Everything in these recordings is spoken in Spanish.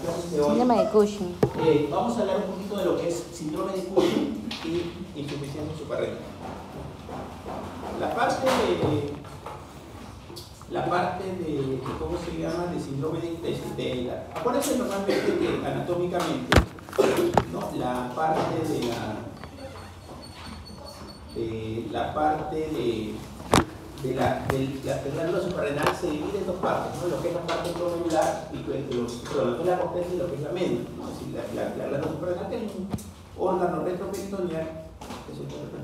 clases de hoy. Síndrome de Cushing. Vamos a hablar un poquito de lo que es síndrome de Cushing y insuficiencia suprarrenal. La parte de ¿cómo se llama? De síndrome de acuérdense normalmente que anatómicamente, ¿no? La parte de la glándula suprarrenal se divide en dos partes, ¿no? Lo que es la parte glomerular y lo que es la corteza y lo que es la médula, ¿no? Es decir, la glándula suprarrenal, que es un órgano retroperitoneal que se encuentra.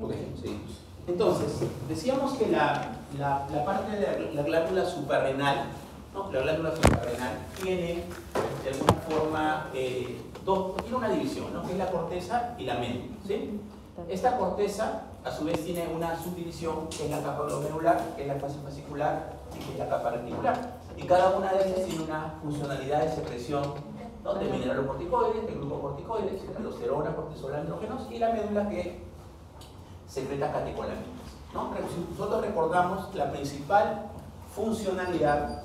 Okay, sí. Entonces, decíamos que la parte de la glándula suprarrenal, ¿no? La glándula suprarrenal tiene de alguna forma tiene una división, ¿no? Que es la corteza y la médula, ¿sí? Esta corteza a su vez tiene una subdivisión que es la capa glomerular, que es la fase fascicular y que es la capa reticular. Y cada una de ellas tiene una funcionalidad de secreción, ¿no? De mineralocorticoides, de glucocorticoides, aldosterona, cortisol, andrógenos, y la médula que secreta catecolaminas, ¿no? Si nosotros recordamos la principal funcionalidad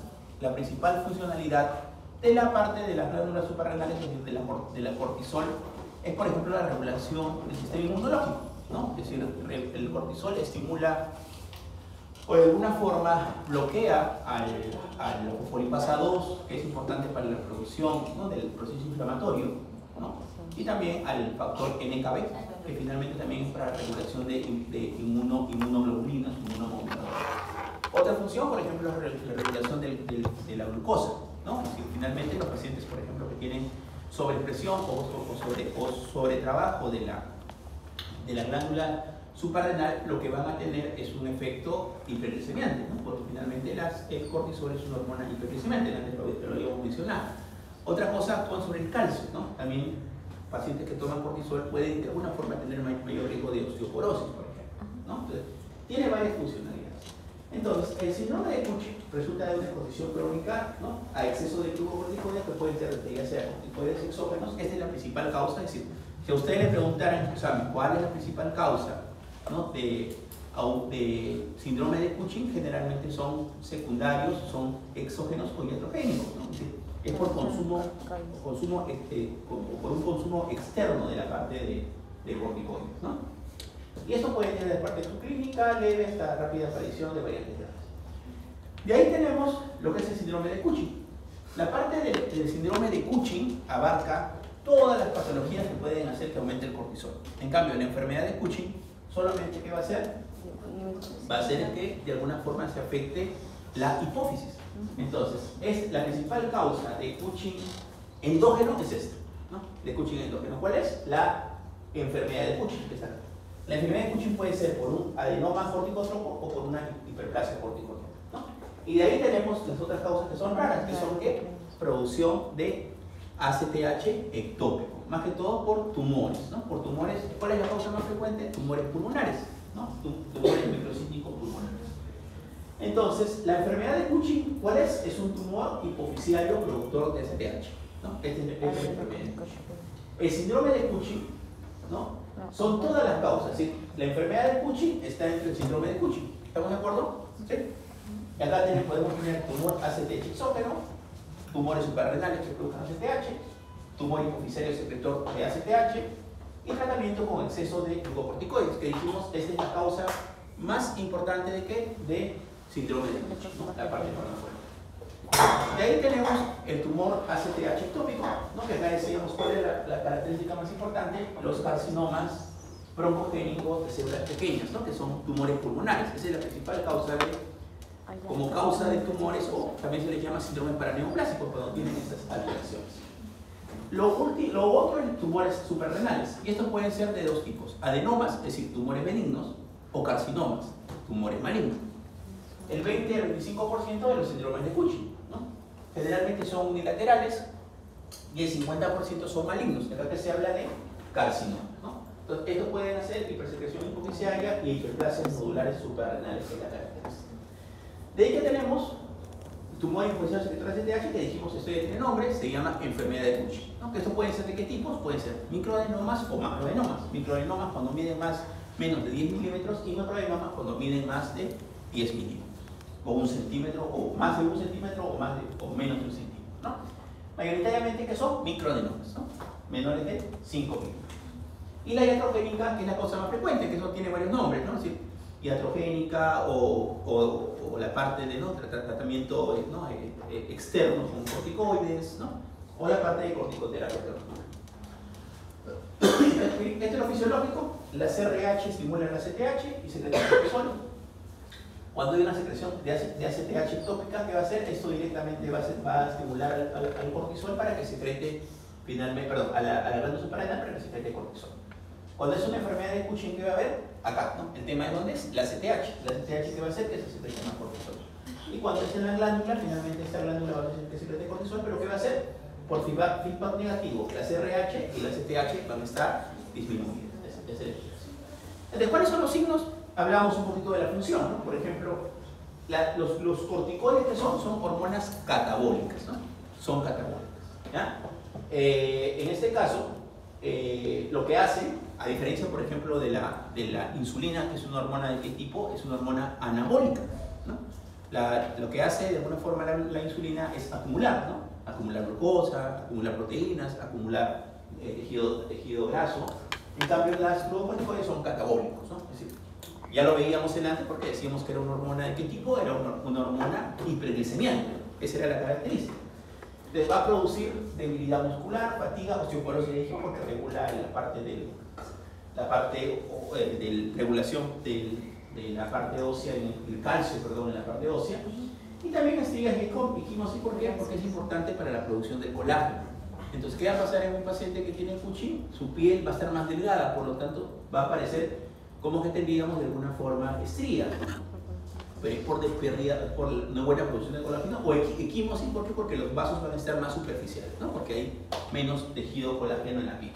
de la parte de las glándulas suprarrenales, es decir, de la cortisol, es por ejemplo la regulación del sistema inmunológico, ¿no? Es decir, el cortisol estimula o de alguna forma bloquea al fosfolipasa 2, que es importante para la reproducción, ¿no? Del proceso inflamatorio, ¿no? Y también al factor NKB, que finalmente también es para la regulación de inmunoglobulinas, inmunomoduladores. Otra función, por ejemplo, es la regulación de la glucosa, ¿no? Es decir, finalmente los pacientes, por ejemplo, que tienen sobrepresión o sobretrabajo de la glándula suprarrenal, lo que van a tener es un efecto hiperglicemiante, ¿no? Porque finalmente el cortisol es una hormona hiperglicemiante, antes lo habíamos mencionado. Otra cosa, actúan sobre el calcio, ¿no? También pacientes que toman cortisol pueden de alguna forma tener mayor riesgo de osteoporosis, por ejemplo, ¿no? Entonces, tiene varias funcionalidades. Entonces, el síndrome de Cushing resulta de una exposición crónica, ¿no? A exceso de glucocorticoides, que pueden ser ya sea corticoides exógenos. Esta es la principal causa. Es decir, si a ustedes le preguntaran en su examen cuál es la principal causa, ¿no? de síndrome de Cushing, generalmente son secundarios, son exógenos o iatrogénicos, ¿no? Es decir, es por por un consumo externo de la parte de corticoides, ¿no? Y esto puede tener de parte subclínica, leve, hasta rápida aparición de variantes graves. De ahí tenemos lo que es el síndrome de Cushing. La parte del síndrome de Cushing abarca todas las patologías que pueden hacer que aumente el cortisol. En cambio, la enfermedad de Cushing solamente ¿qué va a hacer? Va a ser que de alguna forma se afecte la hipófisis. Entonces, es la principal causa de Cushing endógeno es esta, ¿no? De Cushing endógeno. ¿Cuál es? La enfermedad de Cushing. La enfermedad de Cushing puede ser por un adenoma corticótropo o por una hiperplasia corticótropa, ¿no? Y de ahí tenemos las otras causas que son raras, que son ¿qué? producción de ACTH ectópico, más que todo por tumores, ¿no? Por tumores, ¿cuál es la causa más frecuente? Tumores pulmonares, ¿no? Tumores microcíticos pulmonares. Entonces, la enfermedad de Cushing, ¿cuál es? Es un tumor hipofisiario productor de ACTH, ¿no? Esta es la enfermedad de Cushing. El síndrome de Cushing, ¿no? Son todas las causas, ¿sí? La enfermedad de Cushing está entre el síndrome de Cushing. ¿Estamos de acuerdo? ¿Sí? Y acá podemos tener tumor ACTH exógeno, tumores suprarrenales que produzcan ACTH, tumor hipofisiario secretor de ACTH y tratamiento con exceso de glucocorticoides, que dijimos esta es la causa más importante de ¿qué? De síndrome de Cushing, ¿no? La parte más fuerte. De ahí tenemos el tumor ACTH ectópico, ¿no? Que acá decíamos cuál es la característica más importante, los carcinomas broncogénicos de células pequeñas, ¿no? Que son tumores pulmonares. Esa es la principal causa como causa de tumores, o también se les llama síndrome paraneoplásicos cuando tienen estas alteraciones. Lo otro es tumores suprarrenales, y estos pueden ser de dos tipos: adenomas, es decir, tumores benignos, o carcinomas, tumores malignos. El 20 al 25% de los síndromes de Cushing, ¿no? Generalmente son unilaterales y el 50% son malignos. Acá que se habla de carcinoma, ¿no? Entonces, estos pueden hacer hipersecreción hipofisiaria y hiperplasias nodulares suprarrenales, que es la característica. De ahí que tenemos tumor hipofisiario secretor de ACTH, que dijimos esto ya tiene nombre, se llama enfermedad de Cushing, ¿no? Que estos pueden ser de qué tipos, pueden ser microadenomas o macroadenomas. Microadenomas cuando miden menos de 10 milímetros y macroadenomas cuando miden más de 10 milímetros, o 1 centímetro, o más de 1 centímetro, o menos de 1 centímetro, ¿no? Mayoritariamente que son microadenomas, ¿no? Menores de 5 milímetros. Y la iatrogénica, que es la cosa más frecuente, que eso tiene varios nombres, ¿no? Es decir, iatrogénica o la parte de, ¿no? Tratamiento, ¿no? Externo con corticoides, ¿no? O la parte de corticoterapia. Este es lo fisiológico. La CRH estimula el ACTH y secreta el cortisol. Cuando hay una secreción de ACTH ectópica, ¿qué va a hacer? Esto directamente va a estimular al cortisol para que secrete finalmente, perdón, a la glándula suprarrenal para que secrete cortisol. Cuando es una enfermedad de Cushing, ¿qué va a haber? Acá, ¿no? El tema es dónde es la ACTH. La ACTH, ¿qué va a hacer? Que se secrete más cortisol. Y cuando es en la glándula, finalmente esta glándula va a hacer que secrete cortisol, pero ¿qué va a hacer? Por feedback negativo, la CRH y la ACTH van a estar disminuidas. Entonces, ¿cuáles son los signos? Hablábamos un poquito de la función, ¿no? Por ejemplo, los corticoides que son hormonas catabólicas, ¿no? Son catabólicas, ¿ya? En este caso, lo que hace, a diferencia, por ejemplo, de la insulina, que es una hormona de qué tipo, es una hormona anabólica, ¿no? Lo que hace de alguna forma la insulina es acumular, ¿no? Acumular glucosa, acumular proteínas, acumular tejido graso. En cambio, las glucocorticoides son catabólicos, ¿no? Es decir, ya lo veíamos en antes porque decíamos que era una hormona de qué tipo, era una hormona hiperglicemiante. Esa era la característica. Entonces va a producir debilidad muscular, fatiga, osteoporosis, porque regula regulación de la parte ósea, el calcio, perdón, en la parte ósea. Y también estrellas de equimosis, ¿por qué? Porque es importante para la producción de colágeno. Entonces, ¿qué va a pasar en un paciente que tiene Cushing? Su piel va a estar más delgada, por lo tanto, va a aparecer como que tendríamos de alguna forma estrías, pero es por una buena producción de colágeno, o equimosis, ¿por qué? Porque los vasos van a estar más superficiales, ¿no? Porque hay menos tejido colágeno en la piel.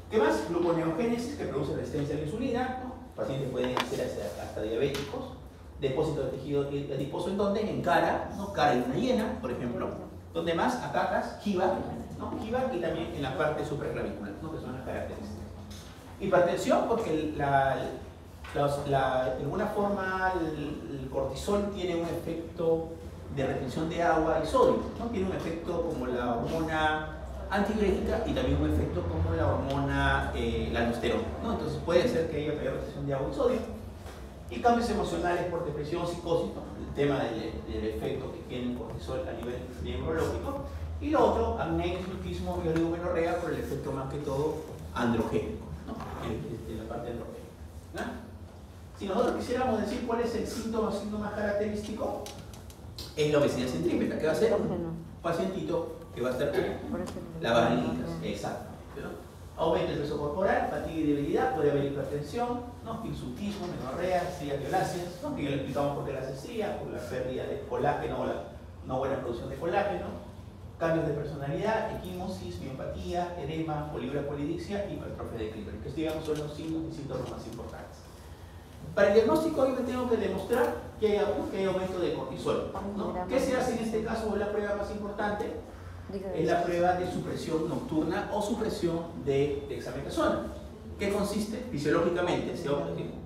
¿Qué más? Gluconeogénesis, que produce resistencia a la insulina, ¿no? Pacientes pueden ser hasta diabéticos. Depósito de tejido adiposo, ¿en dónde? En cara, ¿no? Cara de una hiena, por ejemplo. ¿Dónde más? Acá, jiba, ¿no? Jiba, y también en la parte supraclavicular, ¿no? Que son las características. Hipertensión, porque de alguna forma el cortisol tiene un efecto de retención de agua y sodio, ¿no? Tiene un efecto como la hormona antidiurética y también un efecto como la hormona la aldosterona, ¿no? Entonces puede ser que haya mayor retención de agua y sodio. Y cambios emocionales por depresión, psicosis, ¿no? El tema del efecto que tiene el cortisol a nivel neurológico. Y lo otro, acné, mutismo y oligomenorrea por el efecto más que todo androgénico, ¿no? En la parte androgénica, ¿no? Si nosotros quisiéramos decir cuál es el síntoma característico, es la obesidad centrípeta. ¿Qué va a ser? Un pacientito que va a estar con la barriga, exacto, ¿no? Aumenta el peso corporal, fatiga y debilidad, puede haber hipertensión, ¿no? Hirsutismo, menorrea, estrías violáceas, ¿no? Que ya lo explicamos por qué las estrías, por la pérdida de colágeno o la no buena producción de colágeno. cambios de personalidad, equimosis, miopatía, edema, polibra polidictia y hipertrofia de clítoris, que digamos son los signos y síntomas más importantes. Para el diagnóstico yo me tengo que demostrar que hay aumento de cortisol, ¿no? ¿Qué se hace en este caso? Es la prueba más importante, es la prueba de supresión nocturna o supresión de dexametasona. ¿Qué consiste? Fisiológicamente,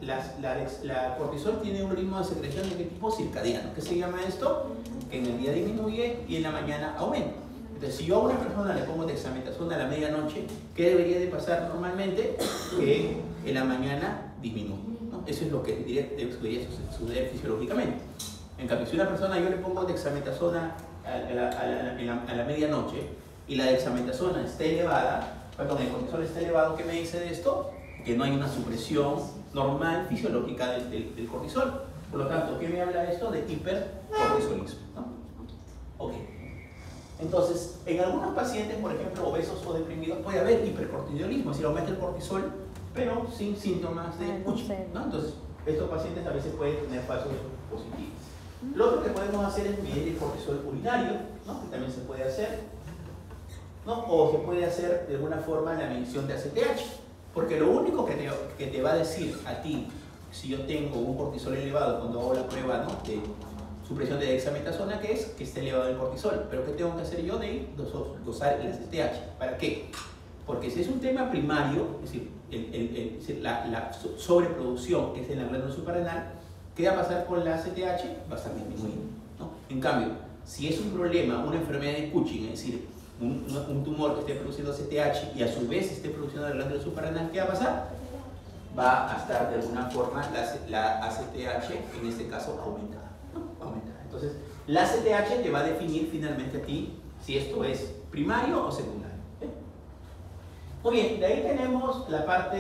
la cortisol tiene un ritmo de secreción de tipo circadiano. ¿Qué se llama esto? Que en el día disminuye y en la mañana aumenta. Entonces, si yo a una persona le pongo dexametasona a la medianoche, ¿qué debería de pasar normalmente? Que en la mañana disminuye, ¿no? Eso es lo que debería suceder fisiológicamente. En cambio, si a una persona yo le pongo dexametasona a la medianoche y la dexametasona está elevada, perdón, el cortisol está elevado, ¿qué me dice de esto? Que no hay una supresión normal fisiológica del cortisol. Por lo tanto, ¿qué me habla esto? De hipercortisolismo, ¿no? Ok. Entonces, en algunos pacientes, por ejemplo, obesos o deprimidos, puede haber hipercortisolismo, es decir, aumenta el cortisol, pero sin síntomas de Cushing, ¿no? Entonces, estos pacientes a veces pueden tener falsos positivos. Lo otro que podemos hacer es medir el cortisol urinario, ¿no? Que también se puede hacer, ¿no? O se puede hacer de alguna forma la medición de ACTH, porque lo único que te va a decir a ti si yo tengo un cortisol elevado cuando hago la prueba, ¿no?, de supresión de dexametasona, que es que esté elevado el cortisol. Pero ¿qué tengo que hacer yo? De ir dosar el ACTH. ¿Para qué? Porque si es un tema primario, es decir, la sobreproducción es en la glándula suprarrenal, ¿qué va a pasar con la ACTH? Va a estar disminuido, ¿no? En cambio, si es un problema, una enfermedad de Cushing, es decir, un tumor que esté produciendo ACTH y a su vez esté produciendo la glándula suprarrenal, ¿qué va a pasar? Va a estar de alguna forma la ACTH, en este caso, aumentada, ¿no? Aumentada. Entonces, la ACTH te va a definir finalmente a ti si esto es primario o secundario. Muy bien, de ahí tenemos la parte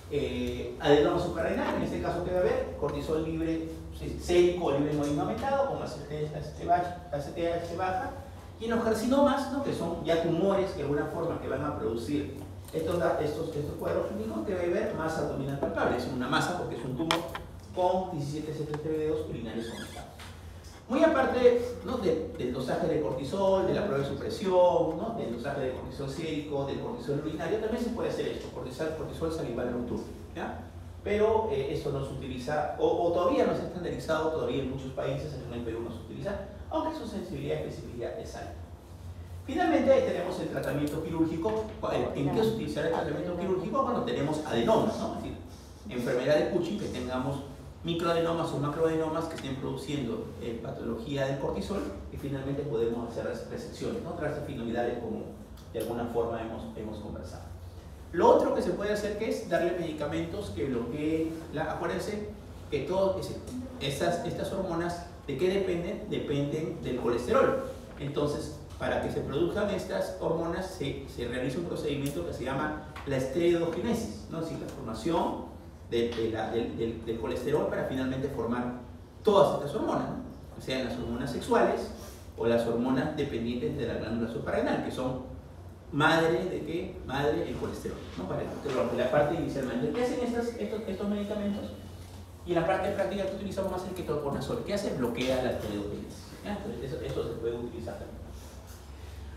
de adenoma suprarrenal. En este caso, ¿qué va a haber? Cortisol libre sérico o libre no aumentado, con ACTH baja. Y en los carcinomas, ¿no?, que son ya tumores que de alguna forma que van a producir estos cuadros clínicos, que va a haber masa abdominal palpable. Es una masa porque es un tumor con 17 CTG2 urinarios aumentados. Muy aparte, ¿no?, del dosaje de cortisol, de la prueba de supresión, ¿no?, del dosaje de cortisol sérico, del cortisol urinario, también se puede hacer esto, cortisol salival nocturno, ¿ya? Pero esto no se utiliza, o todavía no se ha estandarizado, todavía en muchos países, en el Perú no se utiliza, aunque su sensibilidad y especificidad es alta. Finalmente, ahí tenemos el tratamiento quirúrgico. ¿En qué se utilizará el tratamiento quirúrgico? Cuando tenemos adenomas, ¿no? Es decir, enfermedad de Cushing, que tengamos microadenomas o macroadenomas que estén produciendo patología del cortisol, y finalmente podemos hacer resecciones, ¿no?, transfenoidales, como de alguna forma hemos conversado. Lo otro que se puede hacer, que es darle medicamentos que bloqueen acuérdense que todas estas hormonas, ¿de qué dependen? Dependen del colesterol. Entonces, para que se produzcan estas hormonas se realiza un procedimiento que se llama la esteroidogenesis, ¿no? Es decir, la formación del colesterol para finalmente formar todas estas hormonas, ¿no?, sean las hormonas sexuales o las hormonas dependientes de la glándula suprarrenal, que son madre de qué? Madre el colesterol, ¿no? Para la parte inicialmente. ¿Qué hacen estos medicamentos? Y en la parte práctica que utilizamos más el ketoconazol. ¿Qué hace? Bloquea la esteroidogenesis. Entonces eso se puede utilizar también.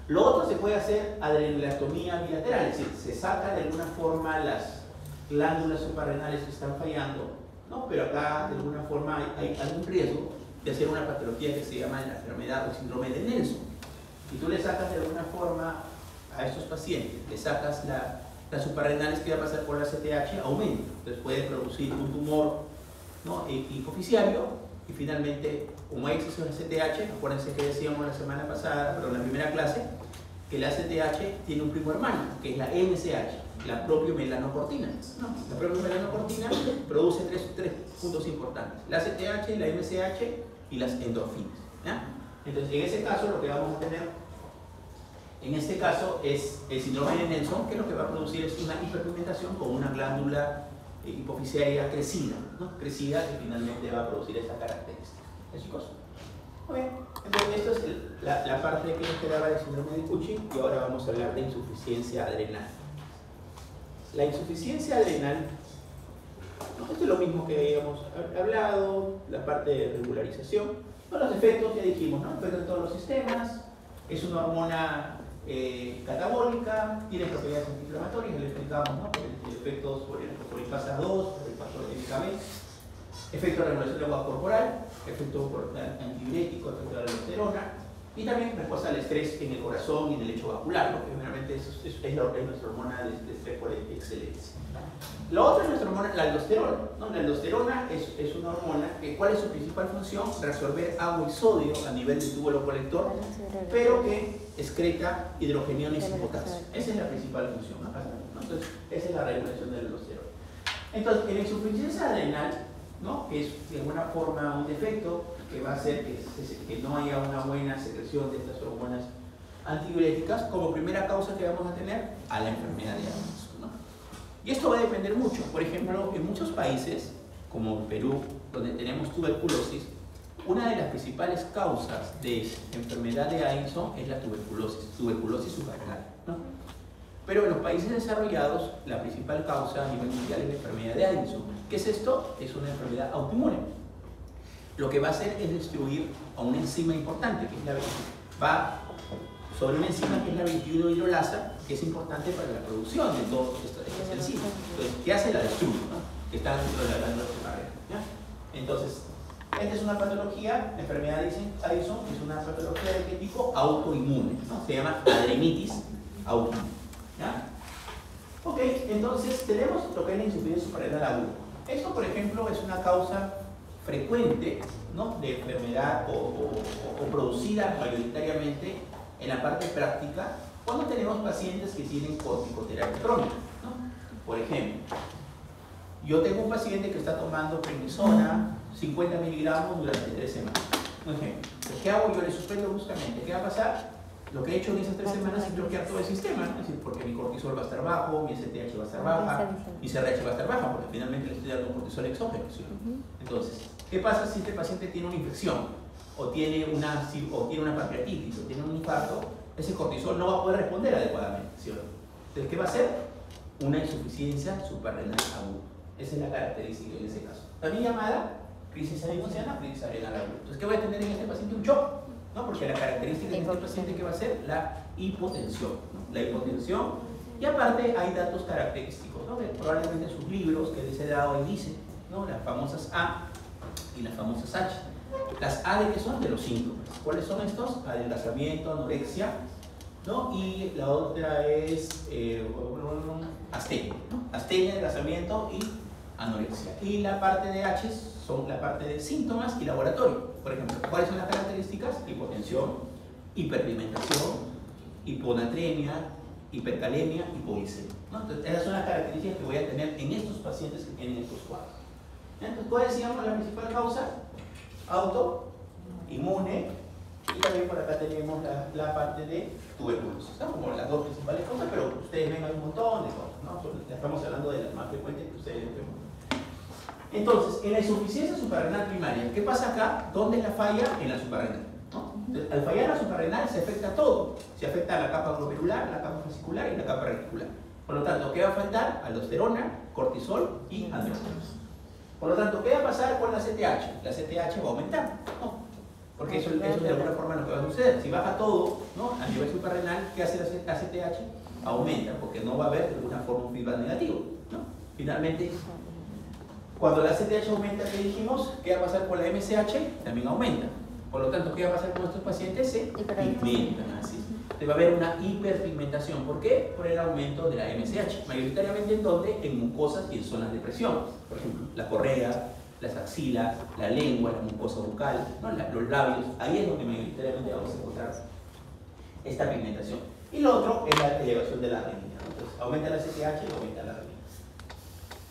Lo otro se puede hacer adrenalectomía bilateral, es decir, se saca de alguna forma las glándulas suprarrenales que están fallando, ¿no? Pero acá de alguna forma hay algún riesgo de hacer una patología que se llama la enfermedad o síndrome de Nelson. Y tú le sacas de alguna forma a estos pacientes, le sacas las suprarrenales, que va a pasar por la CTH, aumenta. Entonces puede producir un tumor, ¿no?, hipoficiario, y finalmente, como hay exceso de CTH, acuérdense que decíamos la semana pasada, pero en la primera clase, que la CTH tiene un primo hermano, que es la MSH, la propia melanocortina, ¿no? La propia melanocortina produce tres puntos importantes: la CTH, la MSH y las endorfinas, ¿ya? Entonces, en ese caso, lo que vamos a tener, en este caso, es el síndrome de Nelson, que lo que va a producir es una hiperpigmentación con una glándula hipofisiaria crecida, ¿no? Crecida, que finalmente va a producir esta característica. ¿Sí, chicos? Muy bien. Entonces, esto es la parte que nos quedaba del síndrome de Cushing, y ahora vamos a hablar de insuficiencia adrenal. La insuficiencia adrenal, ¿no?, esto es lo mismo que habíamos hablado, la parte de regularización. Los efectos, ya dijimos, ¿no? Efectos en todos los sistemas, Es una hormona catabólica, tiene propiedades antiinflamatorias, ya lo explicamos, ¿no? Efectos por el fosfolipasa 2, por el factor TMKB, efecto de regulación de agua corporal, efecto antidiurético, efecto de la aldosterona, y también respuesta al estrés en el corazón y en el lecho vascular, ¿no? Que generalmente es nuestra hormona de estrés por excelencia. La otra es nuestra hormona, la aldosterona, ¿no? La aldosterona es una hormona que, ¿cuál es su principal función? Reabsorber agua y sodio a nivel del túbulo colector, pero que excreta hidrogeniones y potasio. Esa es la principal función, ¿no? Entonces, esa es la regulación de la aldosterona. Entonces, en la insuficiencia adrenal, ¿no? Que es de alguna forma un defecto que va a hacer que no haya una buena secreción de estas hormonas antidiuréticas, como primera causa que vamos a tener a la enfermedad de Addison, ¿no? Y esto va a depender mucho. Por ejemplo, en muchos países, como Perú, donde tenemos tuberculosis, una de las principales causas de enfermedad de Addison es la tuberculosis suprarrenal, ¿no? Pero en los países desarrollados, la principal causa a nivel mundial es la enfermedad de Addison. ¿Qué es esto? Es una enfermedad autoinmune. Lo que va a hacer es destruir a una enzima importante, que es va sobre una enzima que es la 21-hidrolasa, que es importante para la producción de todas estas enzimas. Entonces, ¿qué hace? La destruye, ¿no? Que está dentro de la glándula suprarrenal, ¿ya? Entonces, esta es una patología, la enfermedad de Addison es una patología de qué tipo? Autoinmune, ¿no? Se llama adrenitis autoinmune, ¿ya? Ok, entonces tenemos lo que es la insuficiencia suprarrenal aguda. Esto, por ejemplo, es una causa frecuente, ¿no? De enfermedad o producida mayoritariamente en la parte práctica cuando tenemos pacientes que tienen corticoterapia crónica, ¿no? Por ejemplo, yo tengo un paciente que está tomando prednisona 50 miligramos durante 3 semanas. Un ejemplo. ¿Qué hago? Yo le suspendo bruscamente. ¿Qué va a pasar? Lo que he hecho en esas 3 semanas es bloquear todo el sistema, ¿no? Es decir, porque mi cortisol va a estar bajo, mi STH va a estar baja, mi CRH va a estar baja, porque finalmente le estoy dando un cortisol exógeno, ¿sí? Entonces, ¿qué pasa si este paciente tiene una infección, o tiene una pancreatitis, o tiene un infarto? Ese cortisol no va a poder responder adecuadamente, ¿sí? Entonces, ¿qué va a ser? Una insuficiencia suprarrenal aguda. Esa es la característica en ese caso. También llamada crisis adenoidal, crisis adrenal aguda. Entonces, ¿qué va a tener en este paciente? Un shock, ¿no? Porque la característica de este paciente, ¿qué va a ser? La hipotensión, ¿no? La hipotensión. Y aparte hay datos característicos, ¿no? Que probablemente en sus libros que les he dado ahí dice, ¿no? Las famosas A y las famosas H. Las A de qué son? De los síntomas. ¿Cuáles son estos? Adelgazamiento, anorexia, ¿no? Y la otra es astenia, ¿no? Astenia, adelgazamiento y anorexia. Y la parte de H son la parte de síntomas y laboratorio. Por ejemplo, ¿cuáles son las características? Hipotensión, hiperpigmentación, hiponatremia, hipercalemia, hipoglicemia, ¿no? Entonces, esas son las características que voy a tener en estos pacientes que tienen estos cuadros. Entonces, ¿cuál decíamos la principal causa? Autoinmune, y también por acá tenemos la parte de tuberculosis, ¿no? Como las dos principales causas, pero ustedes ven hay un montón de cosas, ¿no? Estamos hablando de las más frecuentes que ustedes ven. Entonces, en la insuficiencia suprarrenal primaria, ¿qué pasa acá? ¿Dónde es la falla? En la suprarrenal, ¿no? Entonces, al fallar la suprarrenal se afecta todo. Se afecta a la capa glomerular, la capa fascicular y la capa reticular. Por lo tanto, ¿qué va a faltar? Aldosterona, cortisol y andrógenos. Por lo tanto, ¿qué va a pasar con la CTH? La CTH va a aumentar, ¿no? Porque eso de alguna forma es lo que va a suceder. Si baja todo, ¿no? A nivel suprarrenal, ¿qué hace la CTH? Aumenta, porque no va a haber de alguna forma un feedback negativo, ¿no? Finalmente, cuando la CTH aumenta, ¿qué dijimos? ¿Qué va a pasar con la MSH? También aumenta. Por lo tanto, ¿qué va a pasar con estos pacientes? Se pigmentan, así. Va a haber una hiperpigmentación. ¿Por qué? Por el aumento de la MSH. Mayoritariamente, ¿en dónde? En mucosas y en zonas de presión. Por ejemplo, la correa, las axilas, la lengua, la mucosa bucal, ¿no? Los labios. Ahí es donde mayoritariamente vamos a encontrar esta pigmentación. Y lo otro es la elevación de la renina, ¿no? Entonces, aumenta la CTH y aumenta la renina.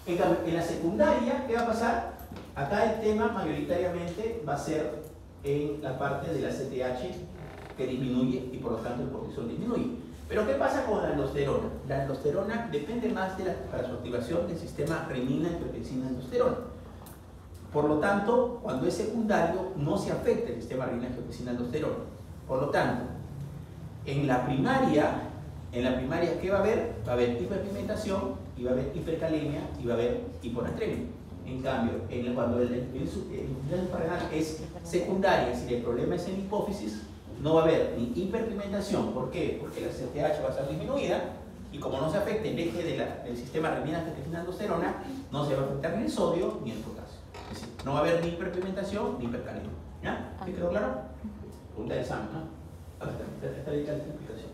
En cambio, en la secundaria, ¿qué va a pasar? Acá el tema mayoritariamente va a ser en la parte de la CTH que disminuye y por lo tanto el cortisol disminuye. Pero ¿qué pasa con la aldosterona? La aldosterona depende más para su activación del sistema renina-angiotensina-aldosterona. Por lo tanto, cuando es secundario, no se afecta el sistema renina-angiotensina-aldosterona. Por lo tanto, en la primaria, ¿qué va a haber? Va a haber hiperpigmentación, y va a haber hipercalemia, y va a haber hiponatremia. En cambio, cuando el suprarrenal es secundaria, si el problema es en hipófisis, no va a haber ni hiperpigmentación. ¿Por qué? Porque la CTH va a estar disminuida y como no se afecte el eje del sistema renina-angiotensina de aldosterona, no se va a afectar ni el sodio ni el potasio. Es decir, no va a haber ni hiperpigmentación ni hipercalidad. ¿Ya? ¿Me quedó claro? Pregunta de examen, ¿no? Acá está la explicación.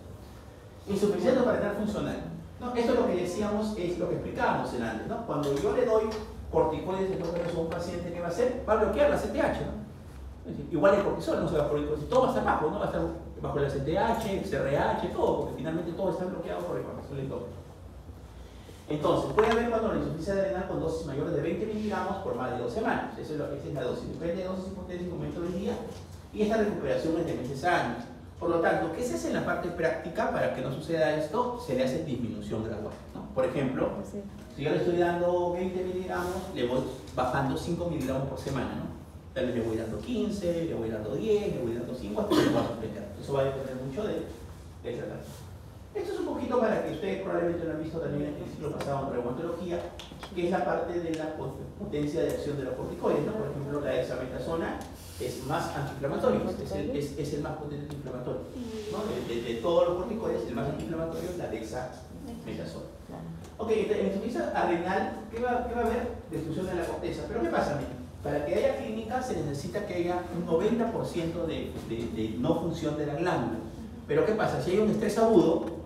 Insuficiencia renal funcional. No, esto es lo que decíamos, es lo que explicábamos en antes, ¿no? Cuando yo le doy corticoides endógenos a un paciente, ¿qué va a hacer? Va a bloquear la CTH, ¿no? Es decir, igual el cortisol no se va a poner, todo va a estar bajo, ¿no? Va a estar bajo la CTH, el CRH, todo, porque finalmente todo está bloqueado por el cortisol endógeno. Entonces, puede haber cuando la insuficiencia renal con dosis mayores de 20 miligramos por más de 2 semanas. Esa es la dosis. Depende de dosis hipotética, momento del día. Y esta recuperación es de meses a años. Por lo tanto, ¿qué se hace en la parte práctica para que no suceda esto? Se le hace disminución gradual, ¿no? Por ejemplo, si yo le estoy dando 20 miligramos, le voy bajando 5 miligramos por semana, ¿no? Tal vez le voy dando 15, le voy dando 10, le voy dando 5, hasta que lo va a completar. Eso va a depender mucho del tratamiento. Esto es un poquito para que ustedes probablemente lo han visto también en el ciclo pasado en reumatología, que es la parte de la potencia de acción de los corticoides, ¿no? Por ejemplo, la dexametasona es más antiinflamatorio, es el más potente antiinflamatorio, ¿no? De todos los corticoides, el más antiinflamatorio es la dexametasona. Ok, en insuficiencia renal, ¿qué va a haber? Destrucción de la corteza. Pero ¿qué pasa? Para que haya clínica se necesita que haya un 90% de no función de la glándula. Pero ¿qué pasa? Si hay un estrés agudo,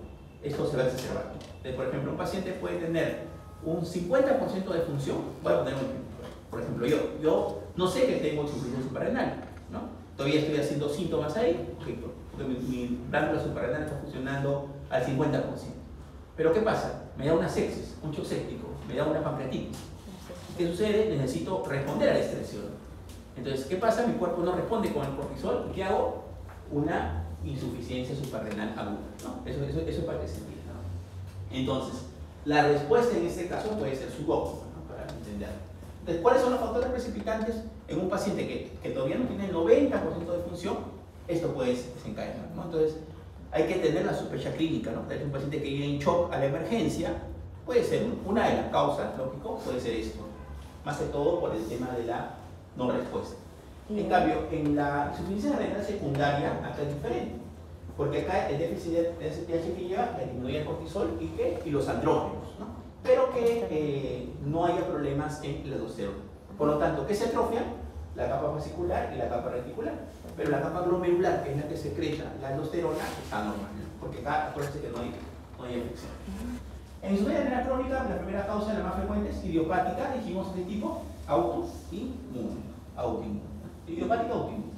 esto se va a exacerbar. Por ejemplo, un paciente puede tener un 50% de función. Voy a poner un ejemplo. Por ejemplo, yo no sé que tengo insuficiencia suprarrenal, ¿no? Todavía estoy haciendo síntomas ahí, porque mi glándula suprarrenal está funcionando al 50%. Pero ¿qué pasa? Me da una sepsis, un shock séptico, me da una pancreatitis. ¿Qué sucede? Necesito responder a la estrés. Entonces, ¿qué pasa? Mi cuerpo no responde con el cortisol. ¿Y qué hago? Una insuficiencia suprarrenal aguda, ¿no? Eso es para que se entienda, ¿no? Entonces, la respuesta en este caso puede ser subóptima, ¿no? Para entenderlo. Entonces, ¿cuáles son los factores precipitantes en un paciente que todavía no tiene el 90% de función? Esto puede desencadenar, ¿no? Entonces, hay que tener la sospecha clínica, ¿no? Un paciente que viene en shock a la emergencia, puede ser una de las causas, lógico, puede ser esto, más que todo por el tema de la no respuesta. En cambio, en la insuficiencia renal secundaria, acá es diferente, porque acá el déficit de STH que lleva la disminuye el cortisol y los andrógenos, ¿no? Pero que no haya problemas en la aldosterona. Por lo tanto, ¿qué se atrofia? La capa fascicular y la capa reticular. Pero la capa glomerular, que es la que secreta la aldosterona, está normal, ¿no? Porque acá, acuérdense que no hay afección. En insuficiencia renal crónica, la primera causa, la más frecuente, es idiopática, dijimos de tipo autoinmune. Idiopática autoinmune.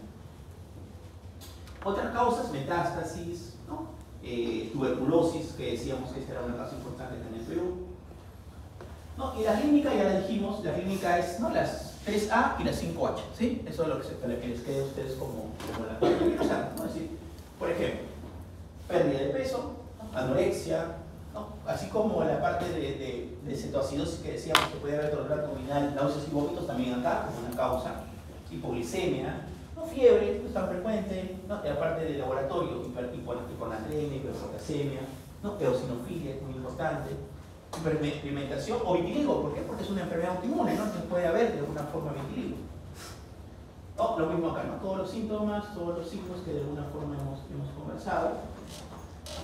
Otras causas, metástasis, ¿no? Tuberculosis, que decíamos que esta era una causa importante también en Perú. ¿No? Y la clínica, ya la dijimos, la clínica es, ¿no?, las 3A y las 5H, ¿sí? Eso es lo que les quede a ustedes como la cosa, ¿no? Es decir, por ejemplo, pérdida de peso, ¿no?, anorexia, ¿no?, así como la parte de cetoacidosis que decíamos que puede haber dolor abdominal, náuseas y vómitos, también acá como una causa, hipoglicemia, ¿no?, fiebre, no es tan frecuente, ¿no?, la parte de laboratorio, hiponatremia, hiperpotasemia, ¿no?, eosinofilia, es muy importante, hiperpigmentación o vitiligo. ¿Por qué? Porque es una enfermedad autoinmune, ¿no? Entonces puede haber de alguna forma vitiligo. No, lo mismo acá, ¿no? Todos los síntomas, todos los signos que de alguna forma hemos conversado.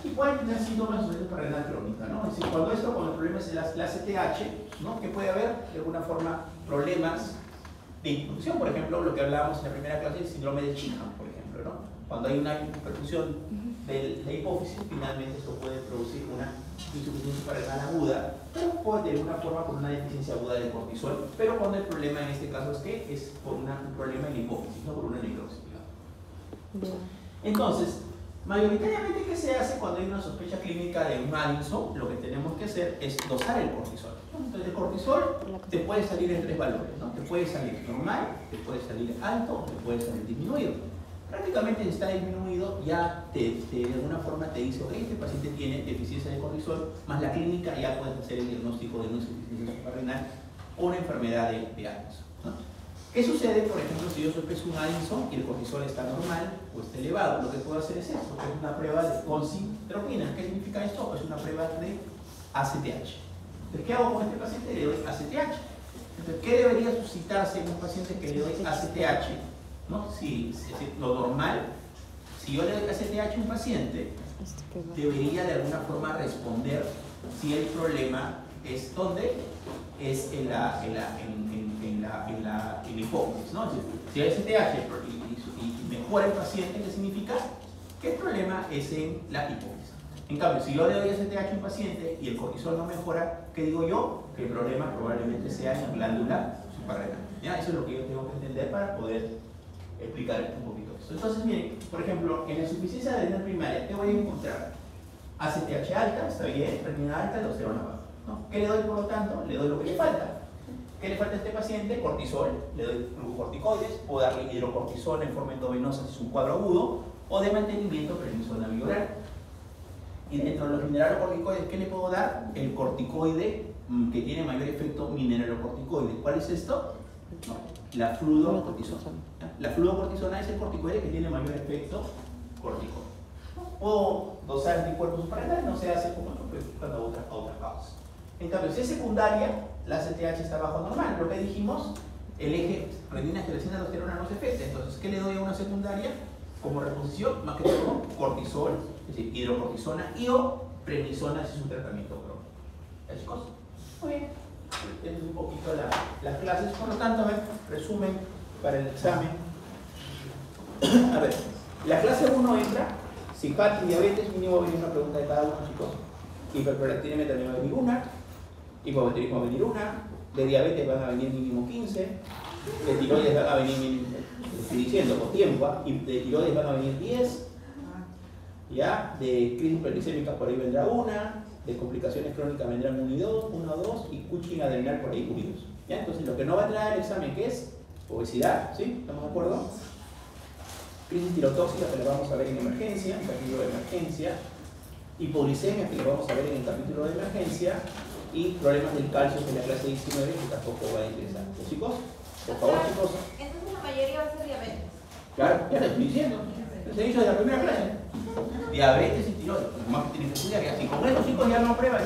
Y pueden tener síntomas de insuficiencia renal crónica, ¿no? Es decir, cuando el problema es la CTH, ¿no?, que puede haber de alguna forma problemas de infusión. Por ejemplo, lo que hablábamos en la primera clase del síndrome de Sheehan, por ejemplo, ¿no? Cuando hay una hiperfusión de la hipófisis, finalmente esto puede producir una insuficiencia renal aguda, pero puede de alguna forma por una deficiencia aguda del cortisol, pero cuando el problema en este caso es que es por un problema en la hipófisis, no por una necrosis. Entonces, mayoritariamente, ¿qué se hace cuando hay una sospecha clínica de un Addison? Lo que tenemos que hacer es dosar el cortisol. Entonces, el cortisol te puede salir en 3 valores, ¿no? Te puede salir normal, te puede salir alto, te puede salir disminuido. Prácticamente si está disminuido, ya de alguna forma te dice, ok, este paciente tiene deficiencia de cortisol, más la clínica, ya puedes hacer el diagnóstico de una insuficiencia suprarrenal o una enfermedad de Addison, ¿no? ¿Qué sucede, por ejemplo, si yo sospecho un Addison y el cortisol está normal o está elevado? Lo que puedo hacer es esto, que es una prueba de concitropina. ¿Qué significa esto? Es una prueba de ACTH. Entonces, ¿qué hago con este paciente? Le doy ACTH. Entonces, ¿qué debería suscitarse en un paciente que le doy ACTH? ¿No? Si lo normal Si yo le doy ACTH a un paciente, debería de alguna forma responder si el problema es ¿dónde? Es en la hipófisis, ¿no? Es decir, si hay ACTH y mejora el paciente, ¿qué significa? Que el problema es en la hipófisis. En cambio, si yo le doy ACTH a un paciente y el cortisol no mejora, ¿qué digo yo? Que el problema probablemente sea en la glándula suprarrenal. ¿Ya? Eso es lo que yo tengo que entender para poder explicar un poquito esto. Entonces, miren, por ejemplo, en la insuficiencia renal primaria, ¿qué voy a encontrar? ACTH alta, está bien, renina alta, aldosterona baja, ¿no? ¿Qué le doy, por lo tanto? Le doy lo que le falta. ¿Qué le falta a este paciente? Cortisol, le doy glucocorticoides, puedo darle hidrocortisol en forma endovenosa si es un cuadro agudo, o de mantenimiento prednisona bioral. Y dentro de los mineralocorticoides, ¿qué le puedo dar? El corticoide que tiene mayor efecto mineralocorticoide. ¿Cuál es esto? No, la fluocortisona. La fluocortisona es el corticoide que tiene mayor efecto corticoide. O dosar anticuerpos suprarrenales no se hace como buscando a otras causas. En cambio, si es secundaria, la ACTH está bajo normal. Lo que dijimos, el eje renina, gelacina, aldosterona no se afecta. Entonces, ¿qué le doy a una secundaria? Como reposición, más que todo, cortisol, es decir, hidrocortisona y o prednisona si es un tratamiento crónico. ¿Ya, chicos? Muy bien. Esta es un poquito las clases. Por lo tanto, a ver, resumen para el examen. A ver, la clase 1 entra, si y diabetes, mínimo va a venir una pregunta de cada uno, chicos. Hiperprolactinemia también va a venir una, hipopatídromo va a venir una, de diabetes van a venir mínimo 15, de tiroides van a venir mínimo, estoy diciendo con tiempo, y de tiroides van a venir 10, ya, de crisis perglicémica por ahí vendrá una, de complicaciones crónicas vendrán 1 o 2, y Cushing adrenal por ahí 1 y 2. ¿Ya? Entonces lo que no va a entrar al examen, ¿qué es? Obesidad, ¿sí? ¿Estamos de acuerdo? Crisis tirotóxica, que la vamos a ver en emergencia, en capítulo de emergencia, hipoglicemia, que lo vamos a ver en el capítulo de emergencia, y problemas del calcio, que es la clase 19, que tampoco va a interesar. ¿Los chicos? Por favor, chicos. Entonces la mayoría va a ser diabetes. Claro, ya lo estoy diciendo. Se hizo de la primera clase. Diabetes y tiroides. Más que tienen que estudiar. Y así con estos chicos ya no prueban.